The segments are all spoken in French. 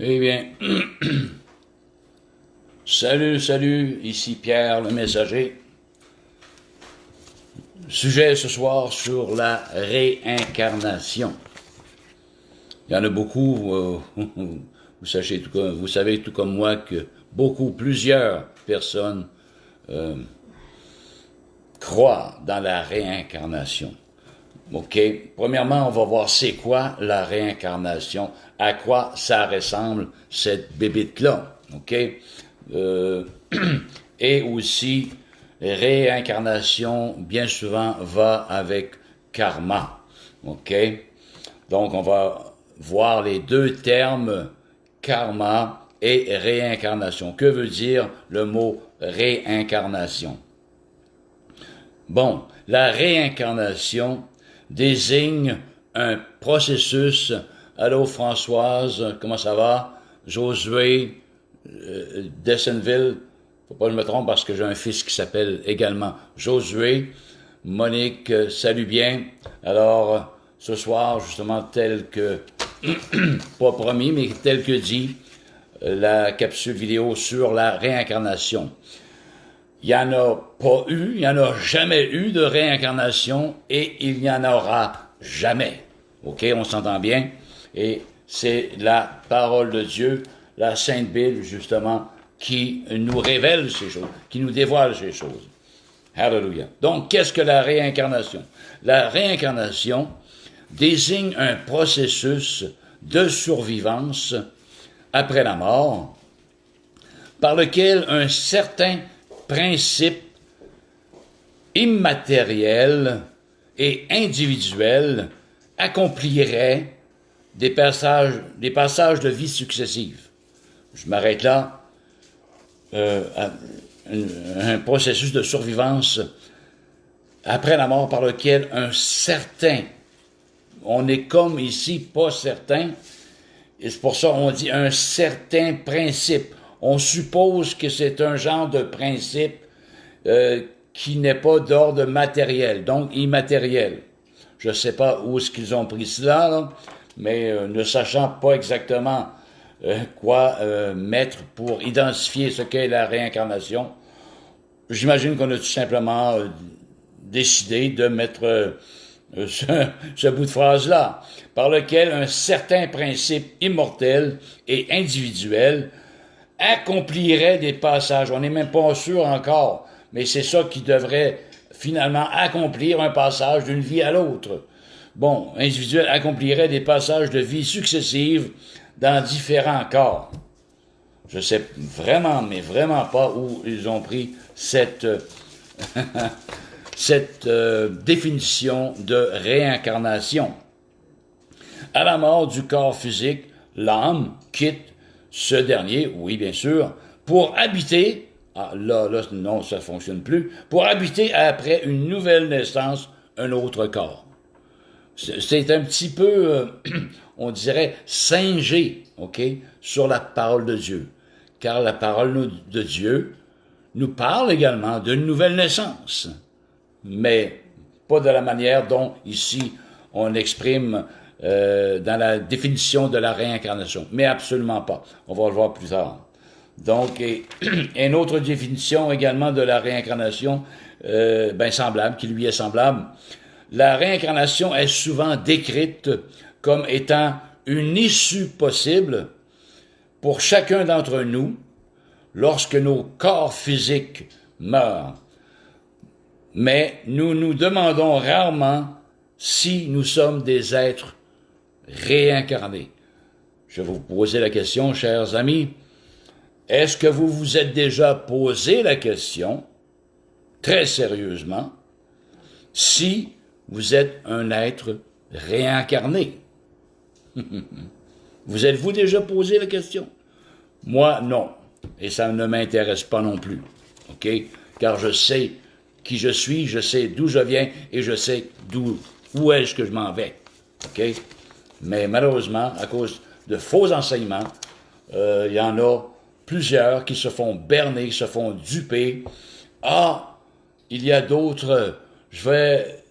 Eh bien, salut, ici Pierre le Messager. Sujet ce soir sur la réincarnation. Il y en a beaucoup, vous savez tout comme moi que plusieurs personnes croient dans la réincarnation. OK? Premièrement, on va voir c'est quoi la réincarnation, à quoi ça ressemble cette bébite-là. OK? Et aussi, réincarnation, bien souvent, va avec karma. OK? Donc, on va voir les deux termes, karma et réincarnation. Que veut dire le mot réincarnation? Bon, la réincarnation désigne un processus. Allô Françoise, comment ça va? Josué, Dessenville, faut pas que je me trompe parce que j'ai un fils qui s'appelle également Josué. Monique, salut bien. Alors, ce soir, justement, tel que, pas promis, mais tel que dit, la capsule vidéo sur la réincarnation. Il n'y en a pas eu, il n'y en a jamais eu de réincarnation et il n'y en aura jamais. OK, on s'entend bien? Et c'est la parole de Dieu, la Sainte Bible, justement, qui nous révèle ces choses, qui nous dévoile ces choses. Alléluia. Donc, qu'est-ce que la réincarnation? La réincarnation désigne un processus de survivance après la mort par lequel un certain principe immatériel et individuel accomplirait des passages de vie successives. Je m'arrête là. Un processus de survivance après la mort par lequel un certain, on est comme ici pas certain, et c'est pour ça qu'on dit un certain principe. On suppose que c'est un genre de principe qui n'est pas d'ordre matériel, donc immatériel. Je ne sais pas où est-ce qu'ils ont pris cela, là, mais ne sachant pas exactement quoi mettre pour identifier ce qu'est la réincarnation, j'imagine qu'on a tout simplement décidé de mettre ce bout de phrase-là, par lequel un certain principe immortel et individuel accomplirait des passages. On n'est même pas sûr encore, mais c'est ça qui devrait finalement accomplir un passage d'une vie à l'autre. Bon, individuel accomplirait des passages de vie successives dans différents corps. Je sais vraiment, mais vraiment pas où ils ont pris cette définition de réincarnation. À la mort du corps physique, l'âme quitte ce dernier, oui bien sûr, pour habiter, là, non, ça ne fonctionne plus, pour habiter après une nouvelle naissance, un autre corps. C'est un petit peu, on dirait, singé, OK, sur la parole de Dieu. Car la parole de Dieu nous parle également d'une nouvelle naissance, mais pas de la manière dont ici on exprime dans la définition de la réincarnation, mais absolument pas. On va le voir plus tard. Donc, une autre définition également de la réincarnation, semblable, qui lui est semblable. La réincarnation est souvent décrite comme étant une issue possible pour chacun d'entre nous lorsque nos corps physiques meurent. Mais nous nous demandons rarement si nous sommes des êtres réincarnés. Je vais vous poser la question, chers amis. Est-ce que vous vous êtes déjà posé la question, très sérieusement, si vous êtes un être réincarné? Vous êtes-vous déjà posé la question? Moi, non. Et ça ne m'intéresse pas non plus. OK? Car je sais qui je suis, je sais d'où je viens et je sais où est-ce que je m'en vais. OK? Mais malheureusement, à cause de faux enseignements, il y en a plusieurs qui se font berner, qui se font duper. Ah, il y a d'autres, je vais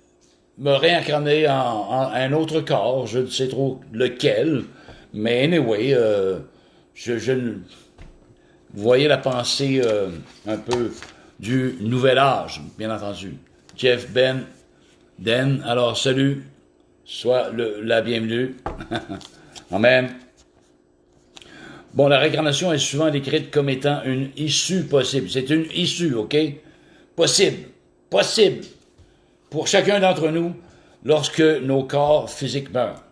me réincarner en un autre corps, je ne sais trop lequel, mais anyway, vous voyez la pensée un peu du nouvel âge, bien entendu. Jeff Den, alors salut, sois la bienvenue. Amen. Bon, la réincarnation est souvent décrite comme étant une issue possible. C'est une issue, OK? Possible. Pour chacun d'entre nous, lorsque nos corps physiques meurent.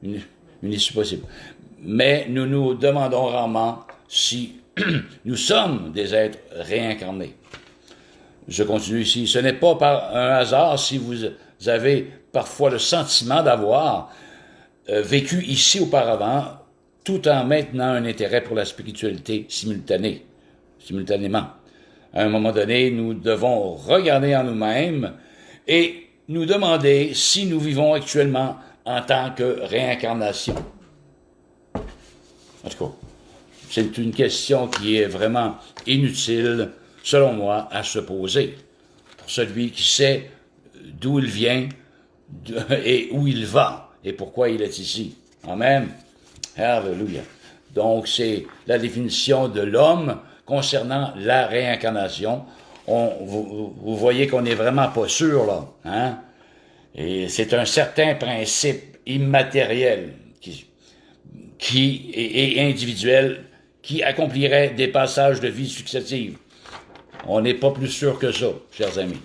Une issue possible. Mais nous nous demandons rarement si nous sommes des êtres réincarnés. Je continue ici. Ce n'est pas par un hasard si vous avez parfois le sentiment d'avoir vécu ici auparavant, tout en maintenant un intérêt pour la spiritualité simultanément. À un moment donné, nous devons regarder en nous-mêmes et nous demander si nous vivons actuellement en tant que réincarnation. En tout cas, c'est une question qui est vraiment inutile, selon moi, à se poser. Pour celui qui sait d'où il vient et où il va et pourquoi il est ici. Amen. Alléluia. Donc, c'est la définition de l'homme concernant la réincarnation. Vous voyez qu'on n'est vraiment pas sûr, là. Hein? Et c'est un certain principe immatériel qui est individuel, qui accomplirait des passages de vie successifs. On n'est pas plus sûr que ça, chers amis.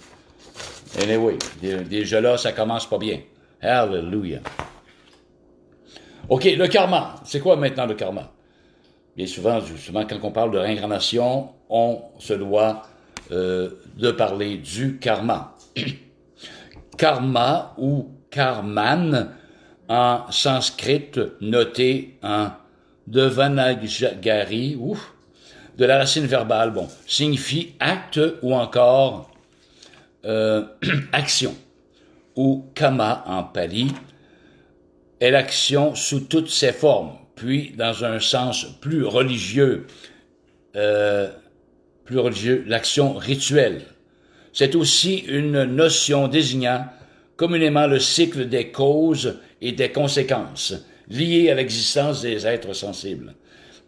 Anyway, déjà là, ça commence pas bien. Hallelujah. OK, le karma. C'est quoi maintenant le karma? Bien souvent, justement, quand on parle de réincarnation, on se doit de parler du karma. Karma ou karman, en sanskrit, noté en Devanagari, de la racine verbale, signifie acte ou encore action, ou kama en pali, est l'action sous toutes ses formes, puis dans un sens plus religieux, l'action rituelle. C'est aussi une notion désignant communément le cycle des causes et des conséquences liées à l'existence des êtres sensibles.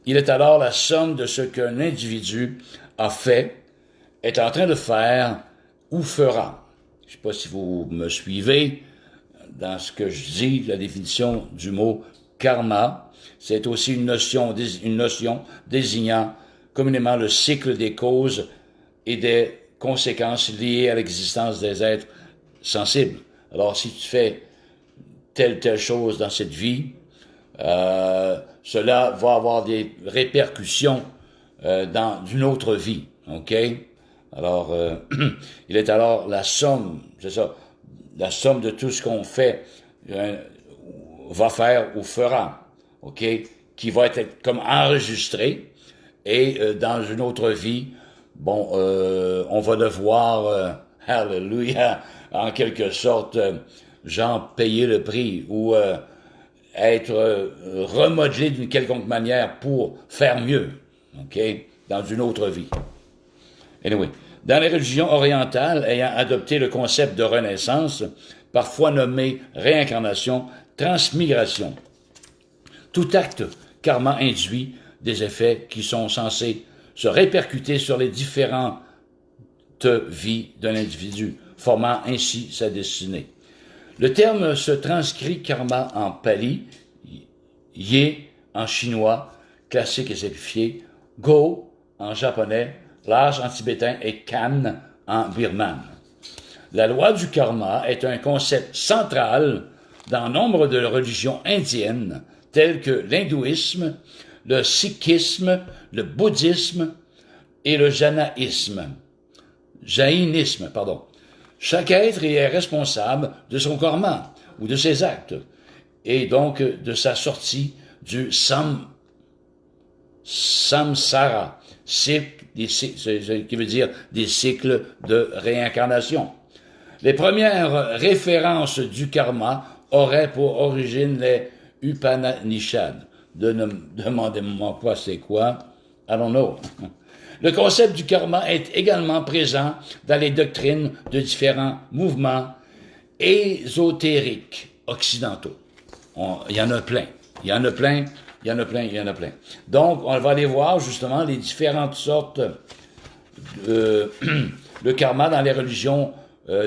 Il est alors la somme de ce qu'un individu a fait, est en train de faire ou fera. Je ne sais pas si vous me suivez dans ce que je dis, la définition du mot karma. C'est aussi une notion désignant communément le cycle des causes et des conséquences liées à l'existence des êtres sensibles. Alors, si tu fais telle chose dans cette vie, cela va avoir des répercussions dans une autre vie, OK? Alors, il est alors la somme, c'est ça, la somme de tout ce qu'on fait, va faire ou fera, OK? Qui va être comme enregistré, et dans une autre vie, on va devoir, hallelujah, en quelque sorte, genre payer le prix ou être remodelé d'une quelconque manière pour faire mieux, OK, dans une autre vie. Anyway, dans les religions orientales ayant adopté le concept de renaissance, parfois nommé réincarnation, transmigration, tout acte karma induit des effets qui sont censés se répercuter sur les différentes vies d'un individu, formant ainsi sa destinée. Le terme se transcrit karma en pali, ye en chinois, classique et simplifié, go en japonais, lâche en tibétain et kan en birmane. La loi du karma est un concept central dans nombre de religions indiennes, telles que l'hindouisme, le sikhisme, le bouddhisme et le jainisme. Chaque être est responsable de son karma ou de ses actes, et donc de sa sortie du samsara, qui veut dire des cycles de réincarnation. Les premières références du karma auraient pour origine les Upanishads. Demandez-moi pas c'est quoi, I don't know. Le concept du karma est également présent dans les doctrines de différents mouvements ésotériques occidentaux. Il y en a plein. Il y Il y en a plein, il y en a plein. Donc, on va aller voir justement les différentes sortes de le karma dans les religions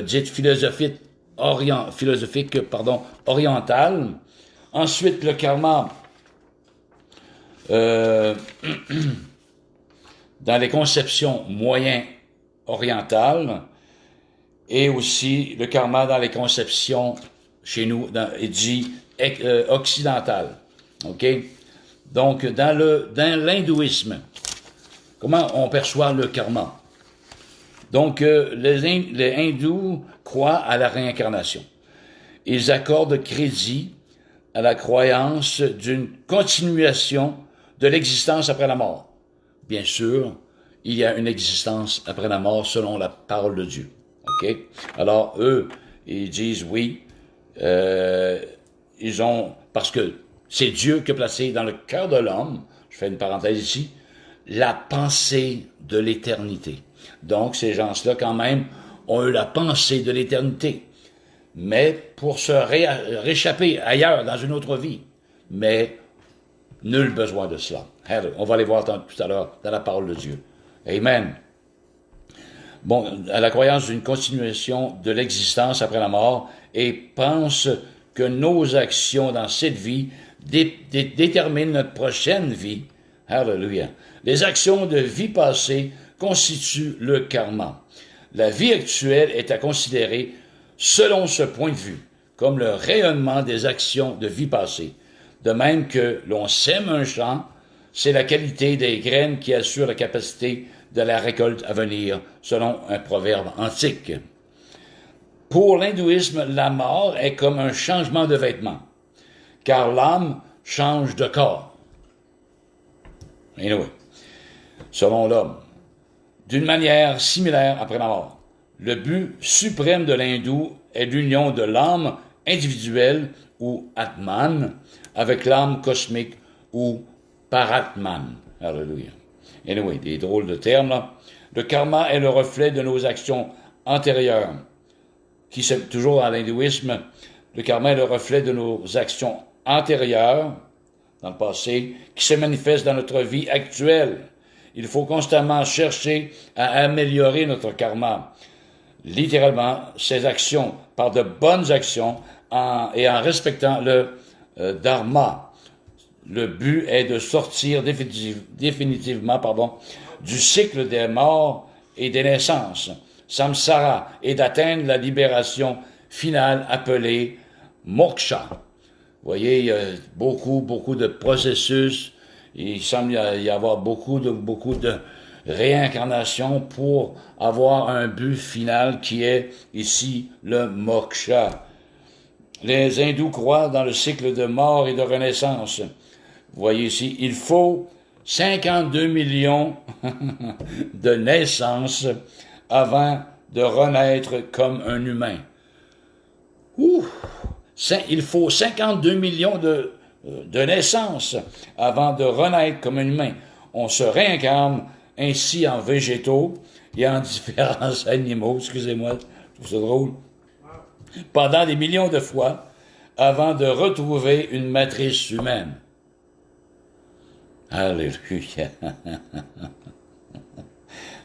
dites philosophiques, orientales. Ensuite, le karma dans les conceptions moyen-orientales et aussi le karma dans les conceptions chez nous, dit occidentales. OK? Donc, dans l'hindouisme, comment on perçoit le karma? Donc, les hindous croient à la réincarnation. Ils accordent crédit à la croyance d'une continuation de l'existence après la mort. Bien sûr, il y a une existence après la mort selon la parole de Dieu. OK? Alors, eux, ils disent oui, parce que c'est Dieu qui a placé dans le cœur de l'homme, je fais une parenthèse ici, la pensée de l'éternité. Donc, ces gens-là, quand même, ont eu la pensée de l'éternité, mais pour se réchapper ailleurs, dans une autre vie. Mais nul besoin de cela. On va aller voir tout à l'heure dans la parole de Dieu. Amen. Bon, à la croyance d'une continuation de l'existence après la mort et pense que nos actions dans cette vie déterminent notre prochaine vie. Alléluia. Les actions de vie passée constituent le karma. La vie actuelle est à considérer selon ce point de vue, comme le rayonnement des actions de vie passée. De même que l'on sème un champ, c'est la qualité des graines qui assure la capacité de la récolte à venir, selon un proverbe antique. Pour l'hindouisme, la mort est comme un changement de vêtements, car l'âme change de corps. Anyway, selon l'homme, d'une manière similaire après la mort. Le but suprême de l'hindou est l'union de l'âme individuelle ou Atman avec l'âme cosmique ou Paratman. Alléluia. Anyway, des drôles de termes là. Le karma est le reflet de nos actions antérieures. Toujours dans l'hindouisme, le karma est le reflet de nos actions antérieures, dans le passé, qui se manifestent dans notre vie actuelle. Il faut constamment chercher à améliorer notre karma. Littéralement, ces actions, par de bonnes actions et en respectant le dharma. Le but est de sortir définitivement du cycle des morts et des naissances, samsara, et d'atteindre la libération finale appelée moksha. Vous voyez, il y a beaucoup de processus. Il semble y avoir beaucoup de réincarnation pour avoir un but final qui est ici le moksha. Les hindous croient dans le cycle de mort et de renaissance. Vous voyez ici, il faut 52 millions de naissances avant de renaître comme un humain. Il faut 52 millions de naissances avant de renaître comme un humain. On se réincarne ainsi en végétaux et en différents animaux, excusez-moi, je trouve ça drôle, pendant des millions de fois avant de retrouver une matrice humaine. Alléluia.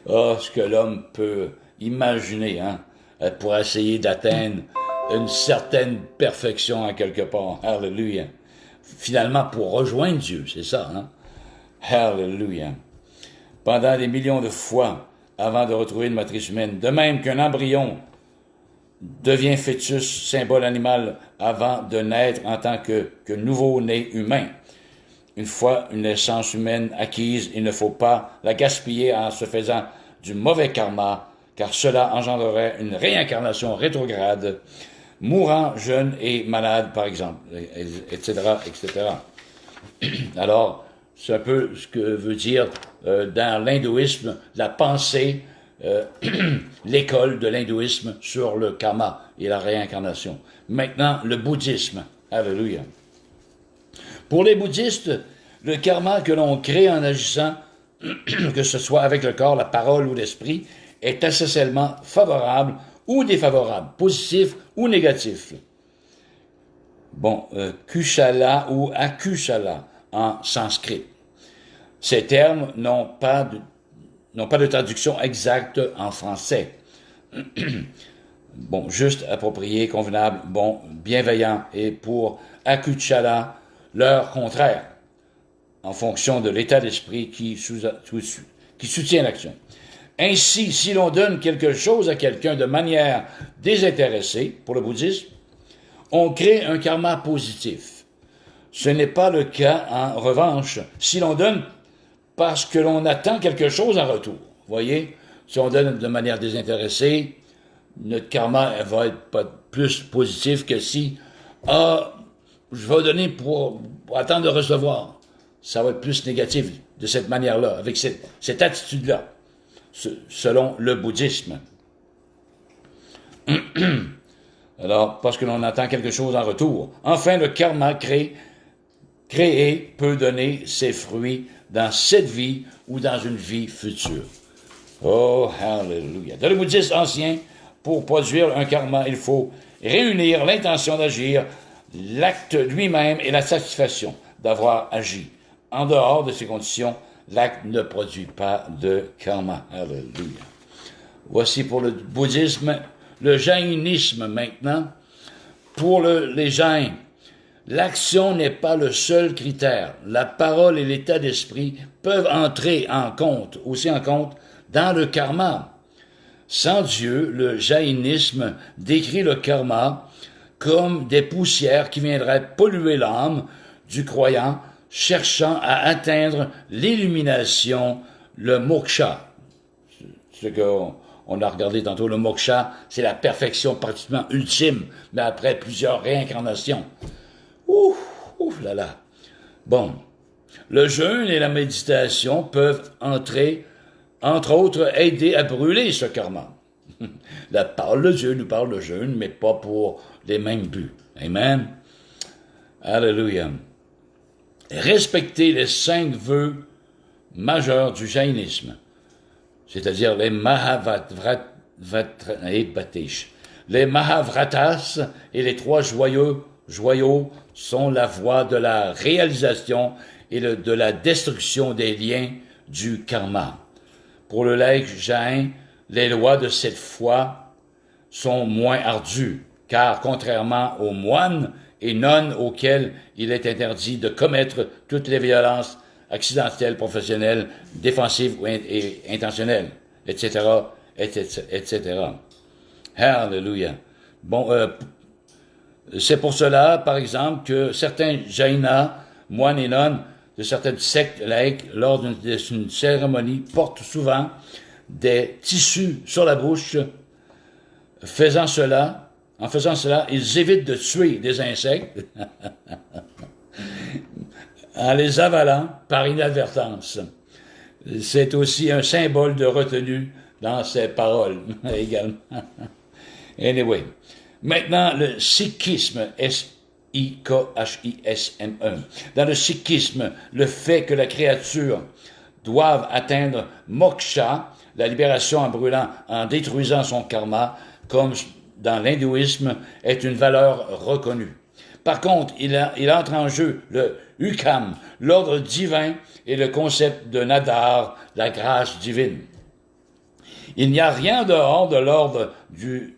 Oh, ce que l'homme peut imaginer, pour essayer d'atteindre une certaine perfection à quelque part. Alléluia. Finalement, pour rejoindre Dieu, c'est ça, Alléluia. Pendant des millions de fois avant de retrouver une matrice humaine. De même qu'un embryon devient fœtus, symbole animal, avant de naître en tant que nouveau-né humain. Une fois une naissance humaine acquise, il ne faut pas la gaspiller en se faisant du mauvais karma, car cela engendrerait une réincarnation rétrograde, mourant jeune et malade, par exemple, etc., etc. Alors, c'est un peu ce que veut dire dans l'hindouisme la pensée, l'école de l'hindouisme sur le karma et la réincarnation. Maintenant, le bouddhisme. Alléluia. Pour les bouddhistes, le karma que l'on crée en agissant, que ce soit avec le corps, la parole ou l'esprit, est essentiellement favorable ou défavorable, positif ou négatif. Bon, kushala ou akushala en sanskrit. Ces termes n'ont pas de traduction exacte en français. Bon, juste, approprié, convenable, bon, bienveillant, et pour Akuchala, leur contraire, en fonction de l'état d'esprit qui soutient l'action. Ainsi, si l'on donne quelque chose à quelqu'un de manière désintéressée, pour le bouddhisme, on crée un karma positif. Ce n'est pas le cas, en revanche, si l'on donne parce que l'on attend quelque chose en retour. Vous voyez, si on donne de manière désintéressée, notre karma va être pas plus positif que si je vais donner pour attendre de recevoir. Ça va être plus négatif de cette manière-là, avec cette attitude-là, selon le bouddhisme. Alors, parce que l'on attend quelque chose en retour. Enfin, le karma créé peut donner ses fruits dans cette vie ou dans une vie future. Oh, hallelujah. Dans le bouddhisme ancien, pour produire un karma, il faut réunir l'intention d'agir, l'acte lui-même et la satisfaction d'avoir agi. En dehors de ces conditions, l'acte ne produit pas de karma. Hallelujah. Voici pour le bouddhisme, le jaïnisme maintenant. Pour les jains, l'action n'est pas le seul critère. La parole et l'état d'esprit peuvent entrer aussi en compte dans le karma. Sans Dieu, le jaïnisme décrit le karma comme des poussières qui viendraient polluer l'âme du croyant cherchant à atteindre l'illumination, le moksha. Ce qu'on a regardé tantôt, le moksha, c'est la perfection pratiquement ultime, mais après plusieurs réincarnations. Ouf là là. Bon, le jeûne et la méditation peuvent entre autres, aider à brûler ce karma. La parole de Dieu nous parle de jeûne, mais pas pour les mêmes buts. Amen. Alléluia. Respecter les 5 vœux majeurs du jaïnisme, c'est-à-dire les Mahavratas et les 3 joyaux sont la voie de la réalisation et de la destruction des liens du karma. Pour le laïc jain, les lois de cette foi sont moins ardues, car contrairement aux moines et nonnes auxquels il est interdit de commettre toutes les violences accidentelles, professionnelles, défensives et intentionnelles, etc., etc. Hallelujah. Bon, c'est pour cela, par exemple, que certains jainas, moines et nonnes, de certaines sectes laïques, lors d'une cérémonie, portent souvent des tissus sur la bouche. En faisant cela, ils évitent de tuer des insectes en les avalant par inadvertance. C'est aussi un symbole de retenue dans ces paroles également. Anyway. Maintenant, le sikhisme, S-I-K-H-I-S-M-E. Dans le sikhisme, le fait que la créature doive atteindre moksha, la libération en brûlant, en détruisant son karma, comme dans l'hindouisme, est une valeur reconnue. Par contre, il entre en jeu le hukam, l'ordre divin et le concept de nadar, la grâce divine. Il n'y a rien dehors de l'ordre du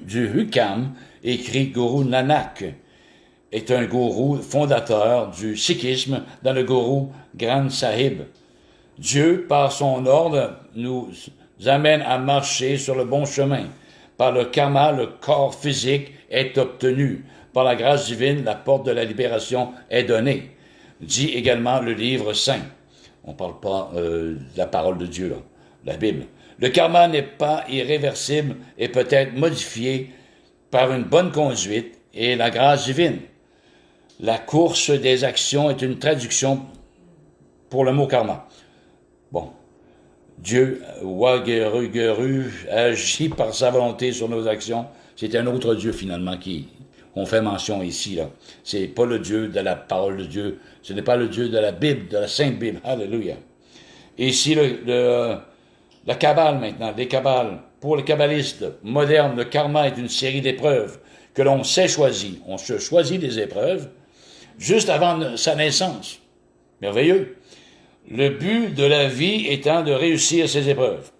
hukam, écrit Guru Nanak, est un gourou fondateur du sikhisme dans le gourou Granth Sahib. Dieu, par son ordre, nous amène à marcher sur le bon chemin. Par le karma, le corps physique est obtenu. Par la grâce divine, la porte de la libération est donnée. Dit également le livre saint. On ne parle pas de la parole de Dieu, là, la Bible. Le karma n'est pas irréversible et peut être modifié par une bonne conduite et la grâce divine. La course des actions est une traduction pour le mot karma. Bon, Dieu, Wageru, agit par sa volonté sur nos actions. C'est un autre Dieu finalement qu'on fait mention ici, là. C'est pas le Dieu de la parole de Dieu. Ce n'est pas le Dieu de la Bible, de la Sainte Bible. Alléluia. Et ici, la Kabbale maintenant, les Kabbales. Pour les kabbalistes modernes, le karma est une série d'épreuves que l'on s'est choisi. On se choisit des épreuves juste avant sa naissance. Merveilleux. Le but de la vie étant de réussir ses épreuves.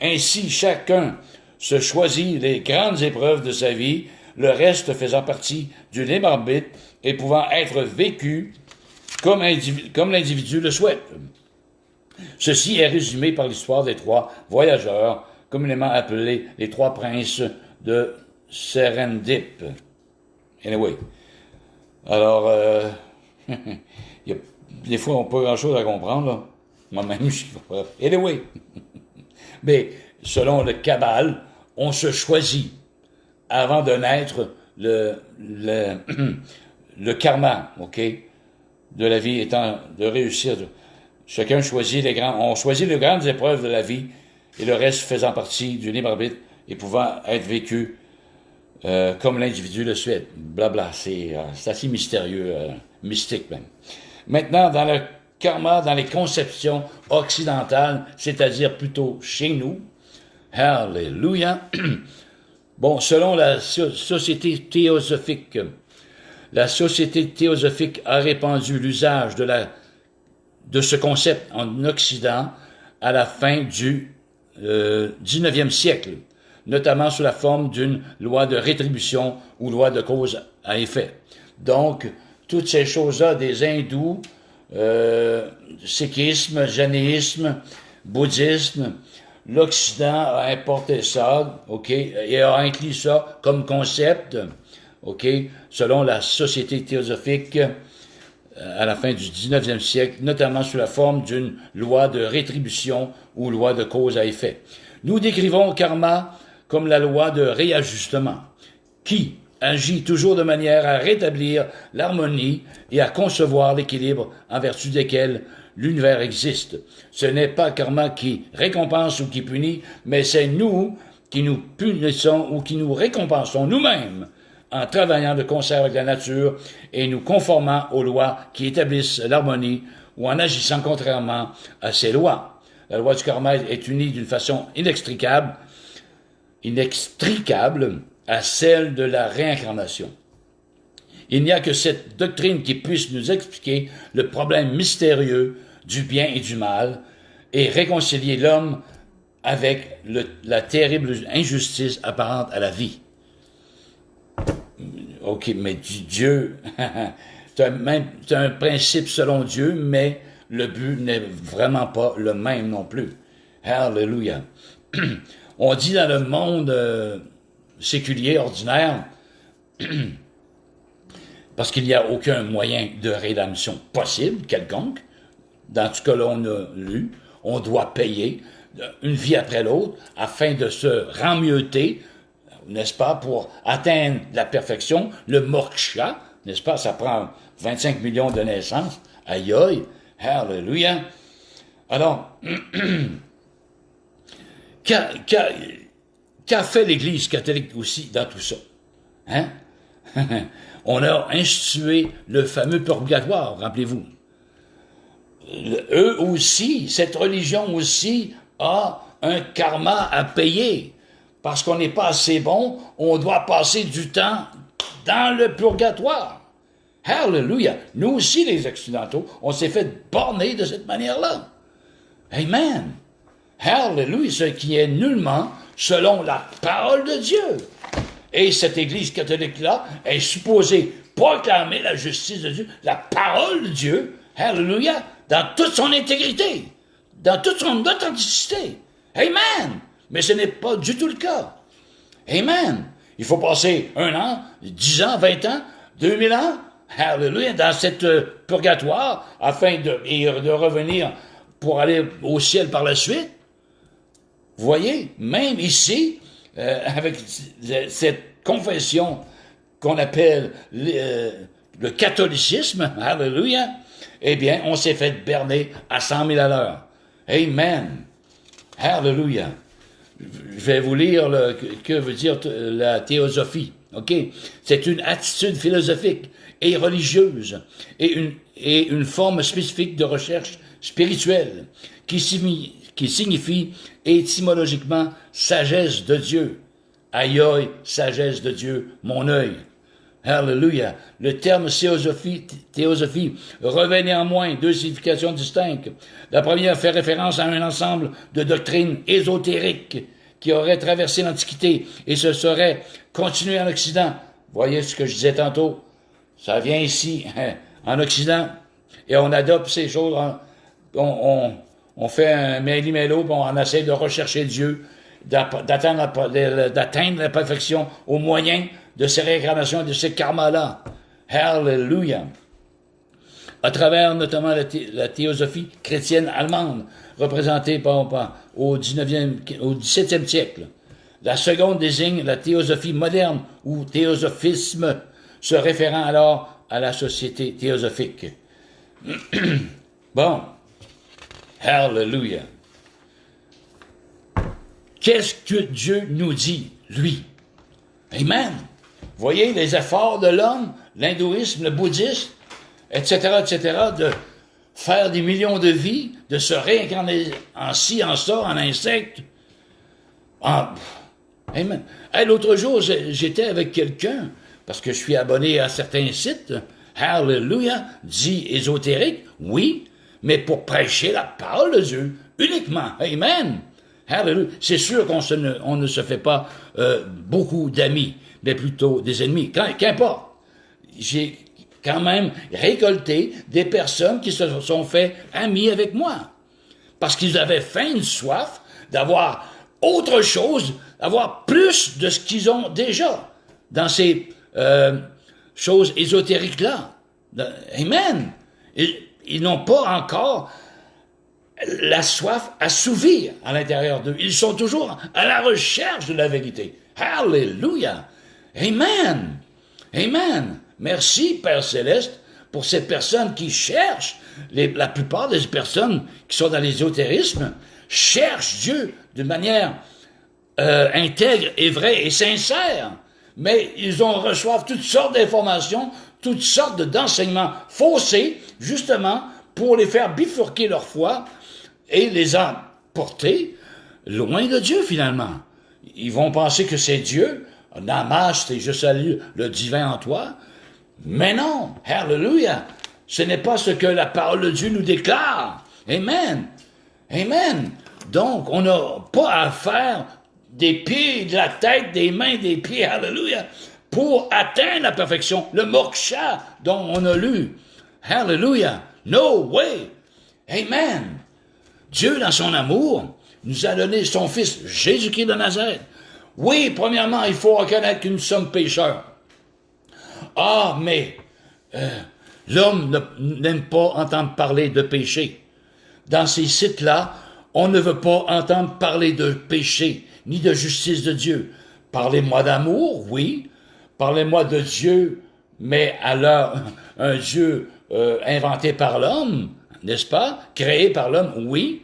Ainsi, chacun se choisit les grandes épreuves de sa vie, le reste faisant partie du libre arbitre et pouvant être vécu comme l'individu le souhaite. Ceci est résumé par l'histoire des 3 voyageurs, communément appelés les 3 princes de Serendip. Anyway. Alors, des fois, on n'a pas grand-chose à comprendre, là. Moi-même, je comprends. Anyway. Mais, selon le Kabbale, on se choisit avant de naître le karma, OK, de la vie étant de réussir. Chacun choisit on choisit les grandes épreuves de la vie et le reste faisant partie du libre arbitre et pouvant être vécu comme l'individu le souhaite. Blabla, c'est assez mystérieux, mystique même. Maintenant, dans le karma, dans les conceptions occidentales, c'est-à-dire plutôt chez nous, Alléluia. Bon, selon la société théosophique a répandu l'usage de ce concept en Occident à la fin du 19e siècle, notamment sous la forme d'une loi de rétribution ou loi de cause à effet. Donc, toutes ces choses-là des hindous, sikhisme, jainisme, bouddhisme, l'Occident a importé ça, OK, et a inclus ça comme concept, OK, selon la société théosophique à la fin du 19e siècle, notamment sous la forme d'une loi de rétribution ou loi de cause à effet. Nous décrivons le karma comme la loi de réajustement, qui agit toujours de manière à rétablir l'harmonie et à concevoir l'équilibre en vertu desquels l'univers existe. Ce n'est pas karma qui récompense ou qui punit, mais c'est nous qui nous punissons ou qui nous récompensons nous-mêmes en travaillant de concert avec la nature et nous conformant aux lois qui établissent l'harmonie ou en agissant contrairement à ces lois. La loi du karma est unie d'une façon inextricable à celle de la réincarnation. Il n'y a que cette doctrine qui puisse nous expliquer le problème mystérieux du bien et du mal et réconcilier l'homme avec la terrible injustice apparente à la vie. OK, mais Dieu, c'est un principe selon Dieu, mais le but n'est vraiment pas le même non plus. Alléluia. On dit dans le monde séculier, ordinaire, parce qu'il n'y a aucun moyen de rédemption possible, quelconque, dans ce que l'on a lu, on doit payer une vie après l'autre afin de se remmeuter, n'est-ce pas, pour atteindre la perfection, le moksha, n'est-ce pas, ça prend 25 millions de naissances, aïe aïe, alléluia. Alors, qu'a fait l'Église catholique aussi dans tout ça? Hein? On a institué le fameux purgatoire, rappelez-vous. Eux aussi, cette religion aussi a un karma à payer. Parce qu'on n'est pas assez bon, on doit passer du temps dans le purgatoire. Hallelujah! Nous aussi, les Occidentaux, on s'est fait borner de cette manière-là. Amen! Hallelujah! Ce qui est nullement selon la parole de Dieu. Et cette Église catholique-là est supposée proclamer la justice de Dieu, la parole de Dieu, hallelujah, dans toute son intégrité, dans toute son authenticité. Amen! Mais ce n'est pas du tout le cas. Amen! Il faut passer 1 an, 10 ans, 20 ans, 2000 ans, hallelujah, dans cette purgatoire, afin de revenir pour aller au ciel par la suite. Vous voyez, même ici, avec cette confession qu'on appelle le catholicisme, hallelujah, eh bien, on s'est fait berner à 100 000 à l'heure. Amen. Hallelujah. Je vais vous lire que veut dire la théosophie. OK? C'est une attitude philosophique et religieuse et une forme spécifique de recherche spirituelle qui signifie étymologiquement sagesse de Dieu. Aïe aïe, sagesse de Dieu, mon œil. Hallelujah. Le terme théosophie revêt néanmoins deux significations distinctes. La première fait référence à un ensemble de doctrines ésotériques qui auraient traversé l'Antiquité et se seraient continuées en Occident. Voyez ce que je disais tantôt? Ça vient ici, en Occident, et on adopte ces choses, on fait un méli-mélo, on essaie de rechercher Dieu, d'atteindre la perfection au moyen de ces réincarnations, de ces karmas-là. Hallelujah! À travers notamment la théosophie chrétienne allemande, représentée au XVIIe siècle. La seconde désigne la théosophie moderne, ou théosophisme, se référant alors à la société théosophique. Bon. Hallelujah. Qu'est-ce que Dieu nous dit, lui? Amen. Voyez les efforts de l'homme, l'hindouisme, le bouddhisme, etc., de faire des millions de vies, de se réincarner en ci, en ça, en insecte. Amen. Hey, l'autre jour, j'étais avec quelqu'un, parce que je suis abonné à certains sites, Hallelujah, dit ésotérique, oui, mais pour prêcher la parole de Dieu, uniquement. Amen. Hallelujah. C'est sûr qu'on ne se fait pas beaucoup d'amis, mais plutôt des ennemis. Qu'importe. J'ai quand même récolté des personnes qui se sont fait amis avec moi. Parce qu'ils avaient faim, une soif d'avoir autre chose, d'avoir plus de ce qu'ils ont déjà dans ces choses ésotériques-là. Amen. Ils n'ont pas encore la soif assouvie à l'intérieur d'eux. Ils sont toujours à la recherche de la vérité. Hallelujah. Amen. Amen. Merci, Père Céleste, pour ces personnes qui cherchent. La plupart des personnes qui sont dans l'ésotérisme cherchent Dieu de manière intègre et vraie et sincère. Mais ils reçoivent toutes sortes d'informations, toutes sortes d'enseignements faussés, justement, pour les faire bifurquer leur foi et les emporter loin de Dieu, finalement. Ils vont penser que c'est Dieu. Namaste et je salue le divin en toi. Mais non, hallelujah, ce n'est pas ce que la parole de Dieu nous déclare. Amen. Amen. Donc, on n'a pas à faire des pieds, de la tête, des mains, des pieds, hallelujah, pour atteindre la perfection, le moksha dont on a lu. Hallelujah. No way. Amen. Dieu, dans son amour, nous a donné son Fils, Jésus-Christ de Nazareth. Oui, premièrement, il faut reconnaître que nous sommes pécheurs. Ah, mais l'homme n'aime pas entendre parler de péché. Dans ces sites-là, on ne veut pas entendre parler de péché, ni de justice de Dieu. Parlez-moi d'amour, oui. Parlez-moi de Dieu, mais alors un Dieu inventé par l'homme, n'est-ce pas? Créé par l'homme, oui.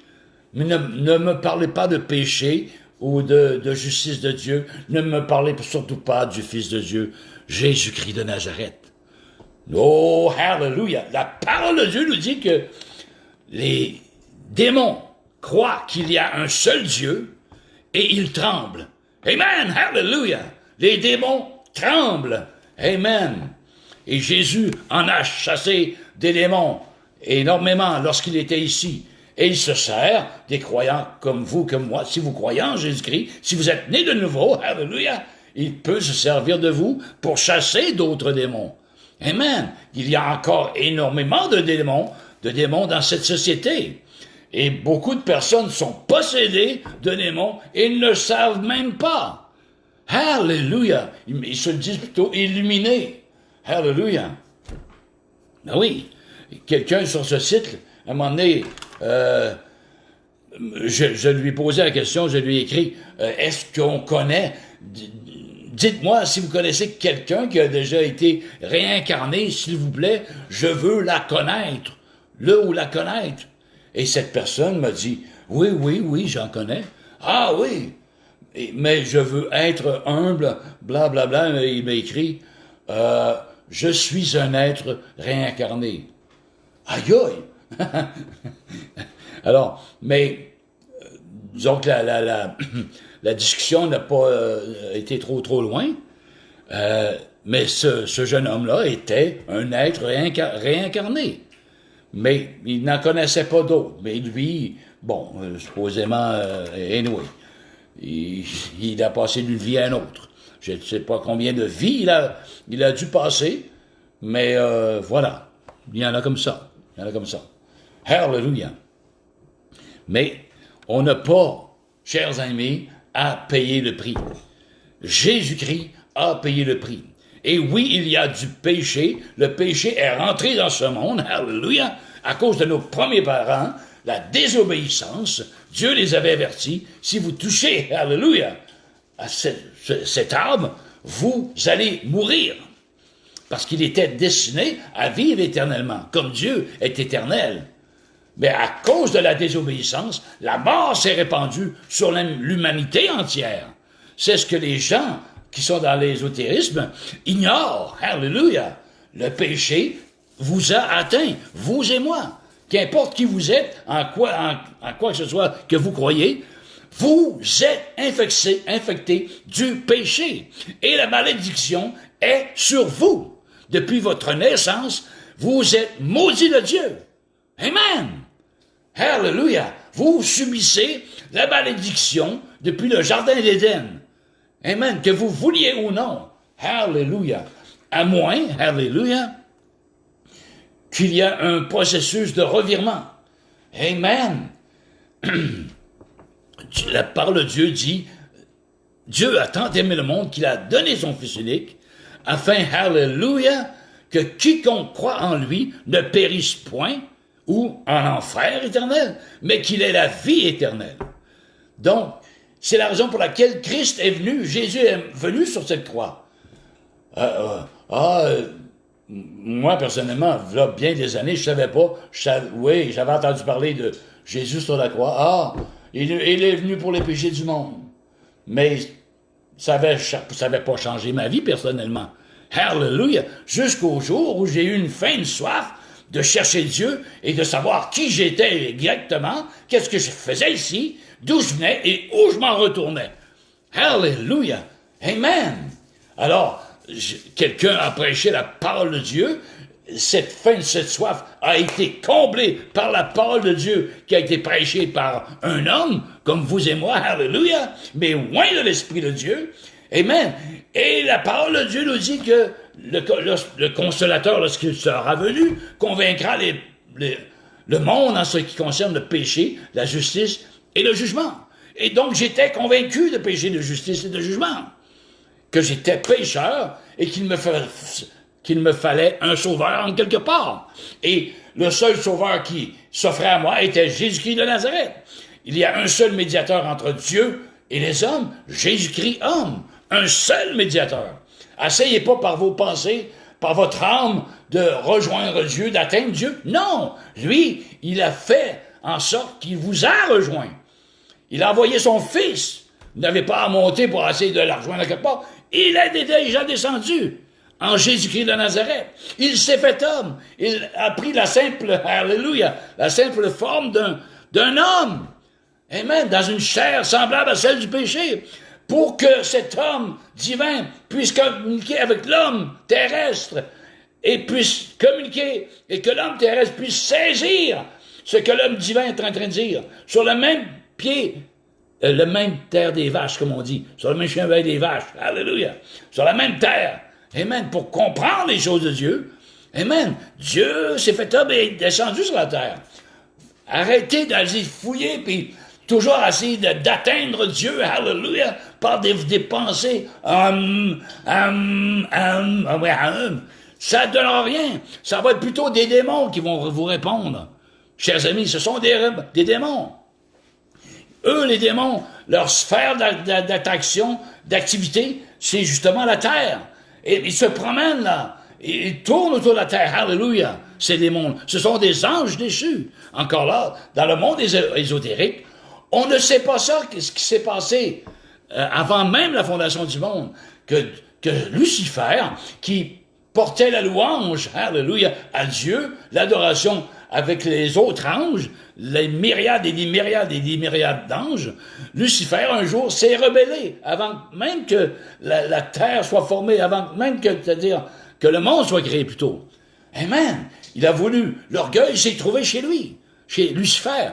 Mais ne me parlez pas de péché ou de justice de Dieu. Ne me parlez surtout pas du Fils de Dieu, Jésus-Christ de Nazareth. Oh, hallelujah! La parole de Dieu nous dit que les démons croient qu'il y a un seul Dieu et ils tremblent. Amen! Hallelujah! Les démons tremblent. Amen! Et Jésus en a chassé des démons énormément lorsqu'il était ici. Et il se sert des croyants comme vous, comme moi. Si vous croyez en Jésus-Christ, si vous êtes nés de nouveau, hallelujah, il peut se servir de vous pour chasser d'autres démons. Amen. Il y a encore énormément de démons dans cette société. Et beaucoup de personnes sont possédées de démons et ne le savent même pas. Hallelujah. Ils se disent plutôt illuminés. Hallelujah. Ben oui. Quelqu'un sur ce site, à un moment donné, je lui ai posé la question, je lui ai écrit, est-ce qu'on connaît, dites-moi si vous connaissez quelqu'un qui a déjà été réincarné, s'il vous plaît, je veux la connaître, le ou la connaître. Et cette personne m'a dit, oui, j'en connais. Ah oui, mais je veux être humble, blablabla, bla, bla. Il m'a écrit, je suis un être réincarné. Aïe aïe! Alors, mais disons que la discussion n'a pas été trop loin. Mais ce jeune homme-là était un être réincarné. Mais il n'en connaissait pas d'autres. Mais lui, bon, supposément, anyway, il a passé d'une vie à une autre. Je ne sais pas combien de vies il a dû passer, mais voilà, il y en a comme ça. Il y en a comme ça. Hallelujah. Mais on n'a pas, chers amis, à payer le prix. Jésus-Christ a payé le prix. Et oui, il y a du péché. Le péché est rentré dans ce monde, hallelujah, à cause de nos premiers parents, la désobéissance. Dieu les avait avertis. Si vous touchez, hallelujah, à cet arbre, vous allez mourir. Parce qu'il était destiné à vivre éternellement, comme Dieu est éternel. Mais à cause de la désobéissance, la mort s'est répandue sur l'humanité entière. C'est ce que les gens qui sont dans l'ésotérisme ignorent. Hallelujah! Le péché vous a atteint, vous et moi. Qu'importe qui vous êtes, en quoi que ce soit que vous croyez, vous êtes infectés du péché. Et la malédiction est sur vous. Depuis votre naissance, vous êtes maudits de Dieu. Amen! Hallelujah! Vous subissez la malédiction depuis le jardin d'Éden. Amen! Que vous vouliez ou non. Hallelujah! À moins, hallelujah, qu'il y a un processus de revirement. Amen! La parole de Dieu dit, Dieu a tant aimé le monde qu'il a donné son Fils unique, afin, hallelujah, que quiconque croit en lui ne périsse point, ou en enfer éternel, mais qu'il ait la vie éternelle. Donc, c'est la raison pour laquelle Christ est venu, Jésus est venu sur cette croix. Moi, personnellement, là, bien des années, je savais pas, oui, j'avais entendu parler de Jésus sur la croix. Il est venu pour les péchés du monde. Mais ça avait pas changé ma vie, personnellement. Hallelujah! Jusqu'au jour où j'ai eu une faim, une soif, de chercher Dieu et de savoir qui j'étais exactement, qu'est-ce que je faisais ici, d'où je venais et où je m'en retournais. Hallelujah! Amen! Alors, quelqu'un a prêché la parole de Dieu, cette faim, cette soif a été comblée par la parole de Dieu qui a été prêchée par un homme, comme vous et moi, hallelujah, mais loin de l'Esprit de Dieu. Amen! Et la parole de Dieu nous dit que le consolateur, lorsqu'il sera venu, convaincra le monde en ce qui concerne le péché, la justice et le jugement. Et donc, j'étais convaincu de péché, de justice et de jugement. Que j'étais pécheur et qu'il me fallait un sauveur en quelque part. Et le seul sauveur qui s'offrait à moi était Jésus-Christ de Nazareth. Il y a un seul médiateur entre Dieu et les hommes, Jésus-Christ homme. Un seul médiateur. Essayez pas par vos pensées, par votre âme, de rejoindre Dieu, d'atteindre Dieu. Non! Lui, il a fait en sorte qu'il vous a rejoint. Il a envoyé son Fils. Vous n'avez pas à monter pour essayer de la rejoindre quelque part. Il est déjà descendu en Jésus-Christ de Nazareth. Il s'est fait homme. Il a pris la simple forme d'un homme. Amen. Dans une chair semblable à celle du péché. Pour que cet homme divin puisse communiquer avec l'homme terrestre et puisse communiquer et que l'homme terrestre puisse saisir ce que l'homme divin est en train de dire. Sur le même pied, le même terre des vaches, comme on dit. Sur le même chemin des vaches. Alléluia. Sur la même terre. Amen. Pour comprendre les choses de Dieu. Amen. Dieu s'est fait homme et est descendu sur la terre. Arrêtez d'aller fouiller puis toujours essayer d'atteindre Dieu, hallelujah, par des pensées. Ça ne donnera rien. Ça va être plutôt des démons qui vont vous répondre. Chers amis, ce sont des démons. Eux, les démons, leur sphère d'attraction, d'activité, c'est justement la terre. Et ils se promènent là. Ils tournent autour de la terre. Hallelujah. Ces démons. Ce sont des anges déchus. Encore là, dans le monde ésotérique, on ne sait pas ça, ce qui s'est passé avant même la fondation du monde, que Lucifer, qui portait la louange, hallelujah, à Dieu, l'adoration avec les autres anges, les myriades et des myriades et des myriades d'anges, Lucifer, un jour, s'est rebellé, avant même que la terre soit formée, avant même que, c'est-à-dire, que le monde soit créé plutôt. Amen. Il a voulu, l'orgueil s'est trouvé chez lui, chez Lucifer.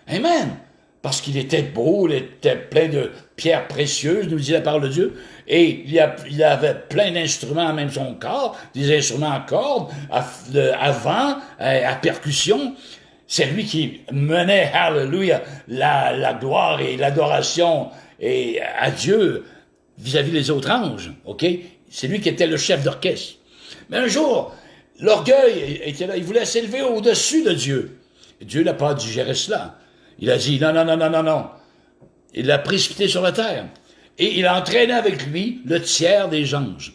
Amen. Parce qu'il était beau, il était plein de pierres précieuses, nous dit la parole de Dieu, et il avait plein d'instruments, même son corps, des instruments à cordes, à vent, à percussion. C'est lui qui menait, hallelujah, la gloire et l'adoration et à Dieu vis-à-vis des autres anges, ok? C'est lui qui était le chef d'orchestre. Mais un jour, l'orgueil était là, il voulait s'élever au-dessus de Dieu. Et Dieu n'a pas digéré cela. Il a dit, non, non, non, non, non, non. Il l'a précipité sur la terre. Et il a entraîné avec lui le tiers des anges.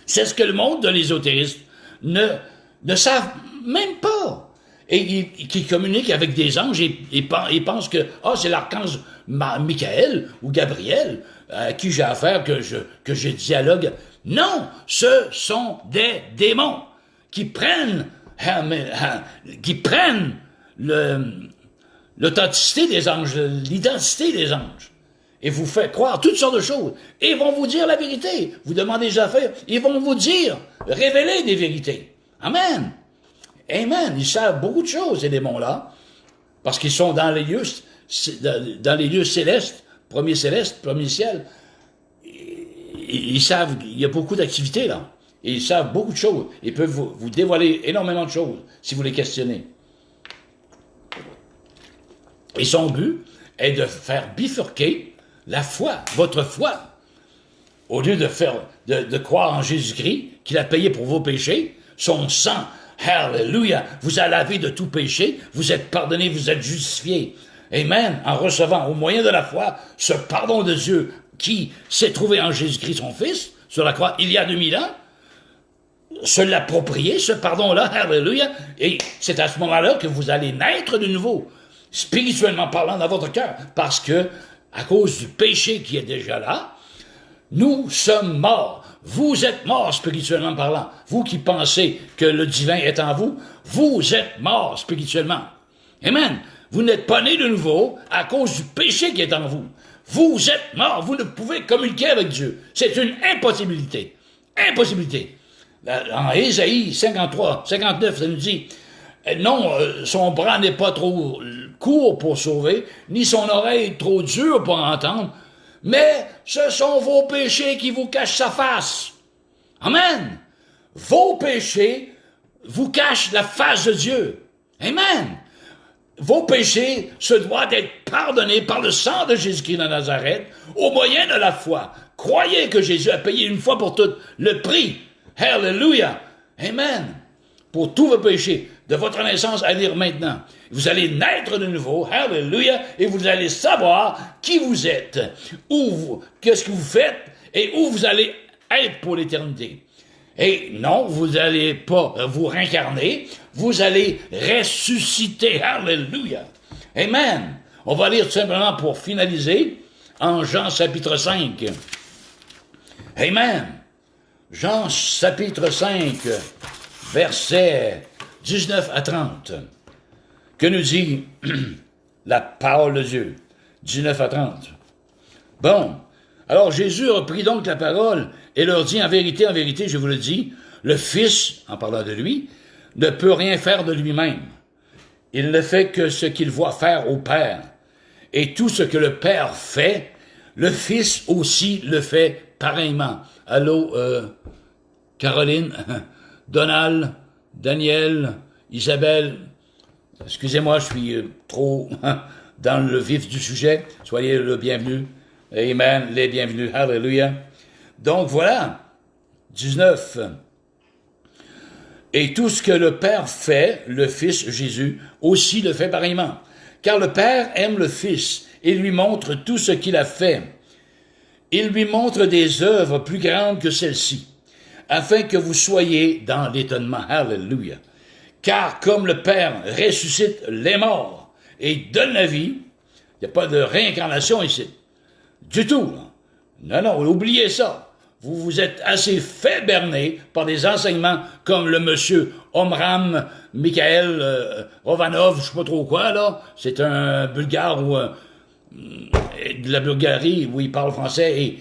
C'est ce que le monde de l'ésotérisme ne savent même pas. Et qui communiquent avec des anges et pensent que c'est l'archange Michael ou Gabriel à qui j'ai affaire, que je dialogue. Non, ce sont des démons qui prennent l'authenticité des anges, l'identité des anges, et vous fait croire toutes sortes de choses, et ils vont vous dire la vérité. Vous demandez des affaires, ils vont vous dire, révéler des vérités. Amen. Amen. Ils savent beaucoup de choses, ces démons-là, parce qu'ils sont dans les lieux célestes, premier ciel. Ils savent, il y a beaucoup d'activités là, et ils savent beaucoup de choses. Ils peuvent vous dévoiler énormément de choses, si vous les questionnez. Et son but est de faire bifurquer la foi, votre foi. Au lieu de croire en Jésus-Christ, qu'il a payé pour vos péchés, son sang, hallelujah, vous a lavé de tout péché, vous êtes pardonné, vous êtes justifié. Amen, en recevant au moyen de la foi ce pardon de Dieu qui s'est trouvé en Jésus-Christ, son Fils, sur la croix, il y a 2000 ans, se l'approprier, ce pardon-là, hallelujah, et c'est à ce moment-là que vous allez naître de nouveau, spirituellement parlant, dans votre cœur, parce que, à cause du péché qui est déjà là, nous sommes morts. Vous êtes morts spirituellement parlant. Vous qui pensez que le divin est en vous, vous êtes morts spirituellement. Amen. Vous n'êtes pas nés de nouveau à cause du péché qui est en vous. Vous êtes morts. Vous ne pouvez communiquer avec Dieu. C'est une impossibilité. Impossibilité. En Ésaïe 53, 59, ça nous dit, non, son bras n'est pas trop court pour sauver, ni son oreille trop dure pour entendre, mais ce sont vos péchés qui vous cachent sa face. Amen. Vos péchés vous cachent la face de Dieu. Amen. Vos péchés se doivent d'être pardonnés par le sang de Jésus-Christ de Nazareth au moyen de la foi. Croyez que Jésus a payé une fois pour toutes le prix. Hallelujah. Amen. Pour tous vos péchés, de votre naissance à lire maintenant. Vous allez naître de nouveau, hallelujah, et vous allez savoir qui vous êtes, qu'est-ce que vous faites, et où vous allez être pour l'éternité. Et non, vous n'allez pas vous réincarner, vous allez ressusciter, hallelujah. Amen. On va lire tout simplement pour finaliser, en Jean chapitre 5. Amen. Jean chapitre 5, verset 19 à 30, que nous dit la parole de Dieu, 19 à 30. Bon, alors Jésus reprit donc la parole et leur dit, en vérité, je vous le dis, le Fils, en parlant de lui, ne peut rien faire de lui-même. Il ne fait que ce qu'il voit faire au Père. Et tout ce que le Père fait, le Fils aussi le fait pareillement. Allô, Caroline, Donald, Daniel, Isabelle, excusez-moi, je suis trop dans le vif du sujet. Soyez le bienvenu. Amen, les bienvenus. Hallelujah. Donc voilà, 19. Et tout ce que le Père fait, le Fils Jésus aussi le fait pareillement. Car le Père aime le Fils et lui montre tout ce qu'il a fait. Il lui montre des œuvres plus grandes que celles-ci, afin que vous soyez dans l'étonnement. Hallelujah. Car comme le Père ressuscite les morts et donne la vie, il n'y a pas de réincarnation ici. Du tout. Non, oubliez ça. vous vous êtes assez fait berner par des enseignements comme le monsieur Omram Mikhail Rovanov, je sais pas trop quoi, là. C'est un Bulgare ou de la Bulgarie où il parle français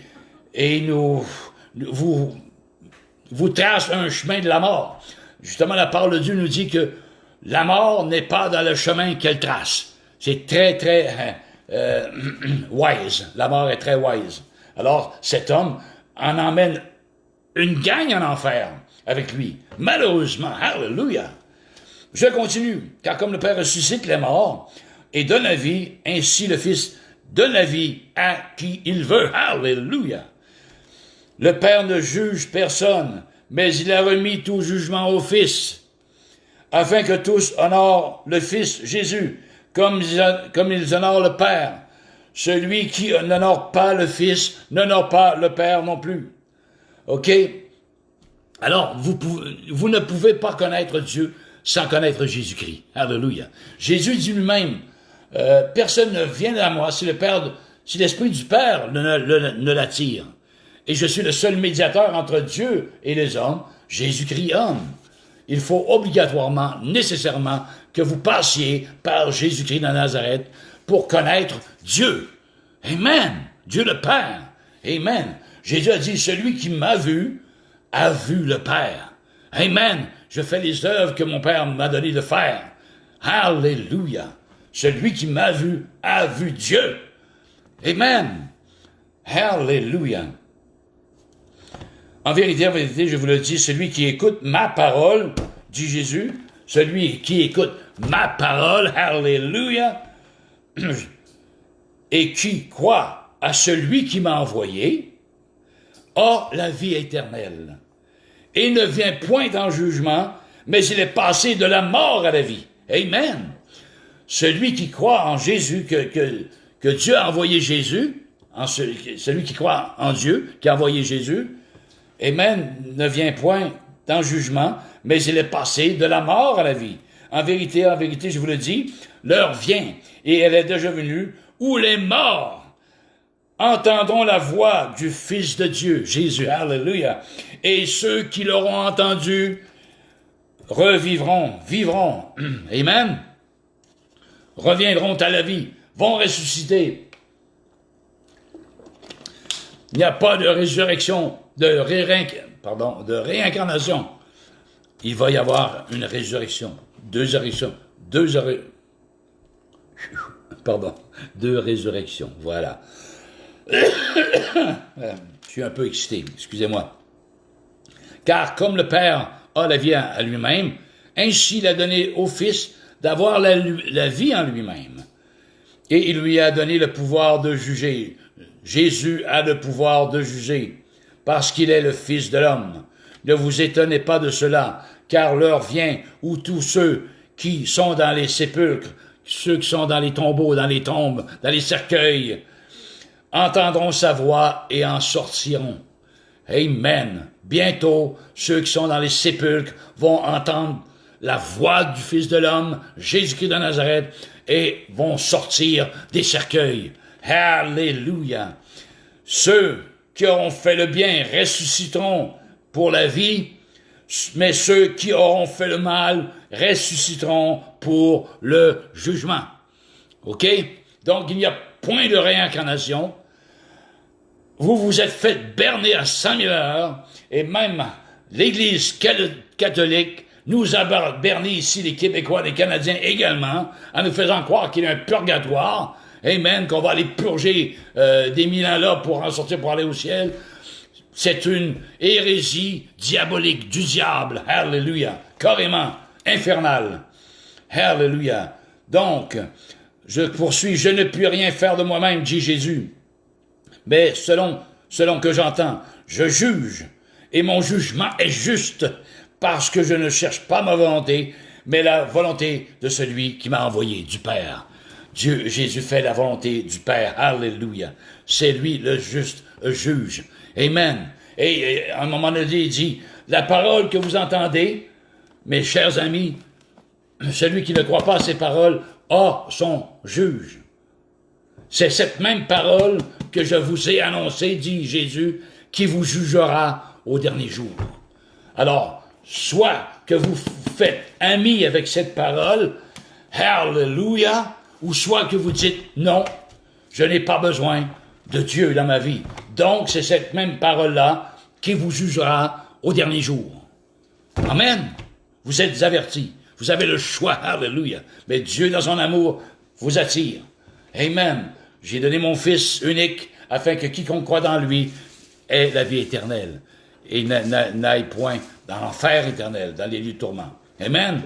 et vous trace un chemin de la mort. Justement, la parole de Dieu nous dit que la mort n'est pas dans le chemin qu'elle trace. C'est très, très wise. La mort est très wise. Alors, cet homme en emmène une gang en enfer avec lui. Malheureusement, hallelujah. Je continue, car comme le Père ressuscite les morts et donne la vie, ainsi le Fils donne la vie à qui il veut. Hallelujah. Le Père ne juge personne, mais il a remis tout jugement au Fils, afin que tous honorent le Fils Jésus, comme ils honorent le Père. Celui qui n'honore pas le Fils n'honore pas le Père non plus. OK? Alors, vous ne pouvez pas connaître Dieu sans connaître Jésus-Christ. Alléluia. Jésus dit lui-même, personne ne vient à moi si l'Esprit du Père ne l'attire. Et je suis le seul médiateur entre Dieu et les hommes, Jésus-Christ homme. Il faut obligatoirement, nécessairement, que vous passiez par Jésus-Christ de Nazareth pour connaître Dieu. Amen. Dieu le Père. Amen. Jésus a dit, celui qui m'a vu a vu le Père. Amen. Je fais les œuvres que mon Père m'a donné de faire. Alléluia. Celui qui m'a vu a vu Dieu. Amen. Alléluia. En vérité, je vous le dis, celui qui écoute ma parole, dit Jésus, celui qui écoute ma parole, alléluia, et qui croit à celui qui m'a envoyé, a la vie éternelle. Et ne vient point en jugement, mais il est passé de la mort à la vie. Amen. Celui qui croit en Jésus, que Dieu a envoyé Jésus, celui qui croit en Dieu, qui a envoyé Jésus, amen, ne vient point en jugement, mais il est passé de la mort à la vie. En vérité, je vous le dis, l'heure vient, et elle est déjà venue, où les morts entendront la voix du Fils de Dieu, Jésus, alléluia, et ceux qui l'auront entendu revivront, vivront, amen, reviendront à la vie, vont ressusciter. Il n'y a pas de résurrection, de réincarnation. Il va y avoir une résurrection, deux résurrections, voilà. Je suis un peu excité, excusez-moi. Car comme le Père a la vie à lui-même, ainsi il a donné au Fils d'avoir la vie en lui-même. Et il lui a donné le pouvoir de juger. Jésus a le pouvoir de juger, parce qu'il est le Fils de l'homme. Ne vous étonnez pas de cela, car l'heure vient où tous ceux qui sont dans les sépulcres, ceux qui sont dans les tombeaux, dans les tombes, dans les cercueils, entendront sa voix et en sortiront. Amen. Bientôt, ceux qui sont dans les sépulcres vont entendre la voix du Fils de l'homme, Jésus-Christ de Nazareth, et vont sortir des cercueils. Alléluia. Ceux qui auront fait le bien ressusciteront pour la vie, mais ceux qui auront fait le mal ressusciteront pour le jugement. OK? Donc, il n'y a point de réincarnation. Vous vous êtes fait berner à 100 000 heures, et même l'Église catholique nous a berné ici, les Québécois, les Canadiens également, en nous faisant croire qu'il y a un purgatoire, amen, qu'on va aller purger des 1000 ans là pour en sortir pour aller au ciel. C'est une hérésie diabolique du diable, alléluia, carrément infernale, alléluia. Donc, je poursuis, je ne puis rien faire de moi-même, dit Jésus, mais selon que j'entends, je juge, et mon jugement est juste, parce que je ne cherche pas ma volonté, mais la volonté de celui qui m'a envoyé, du Père. Jésus fait la volonté du Père, alléluia. C'est lui le juste juge. Amen. Et à un moment donné, il dit, la parole que vous entendez, mes chers amis, celui qui ne croit pas à ces paroles a son juge. C'est cette même parole que je vous ai annoncée, dit Jésus, qui vous jugera au dernier jour. Alors, soit que vous faites ami avec cette parole, Hallelujah, ou soit que vous dites, non, je n'ai pas besoin de Dieu dans ma vie. Donc, c'est cette même parole-là qui vous jugera au dernier jour. Amen. Vous êtes avertis. Vous avez le choix. Alléluia. Mais Dieu, dans son amour, vous attire. Amen. J'ai donné mon Fils unique afin que quiconque croit dans lui ait la vie éternelle et n'aille point dans l'enfer éternel, dans les lieux de tourment. Amen.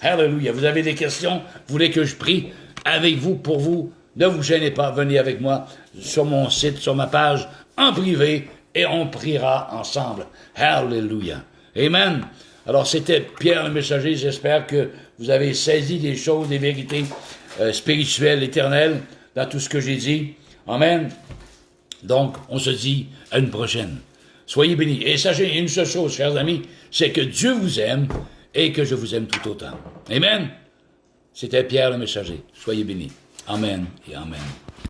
Alléluia. Vous avez des questions? Vous voulez que je prie avec vous, pour vous? Ne vous gênez pas. Venez avec moi sur mon site, sur ma page, en privé, et on priera ensemble. Alléluia. Amen. Alors, c'était Pierre le Messager. J'espère que vous avez saisi des choses, des vérités spirituelles, éternelles, dans tout ce que j'ai dit. Amen. Donc, on se dit à une prochaine. Soyez bénis. Et sachez une seule chose, chers amis, c'est que Dieu vous aime et que je vous aime tout autant. Amen. C'était Pierre le Messager. Soyez bénis. Amen et amen.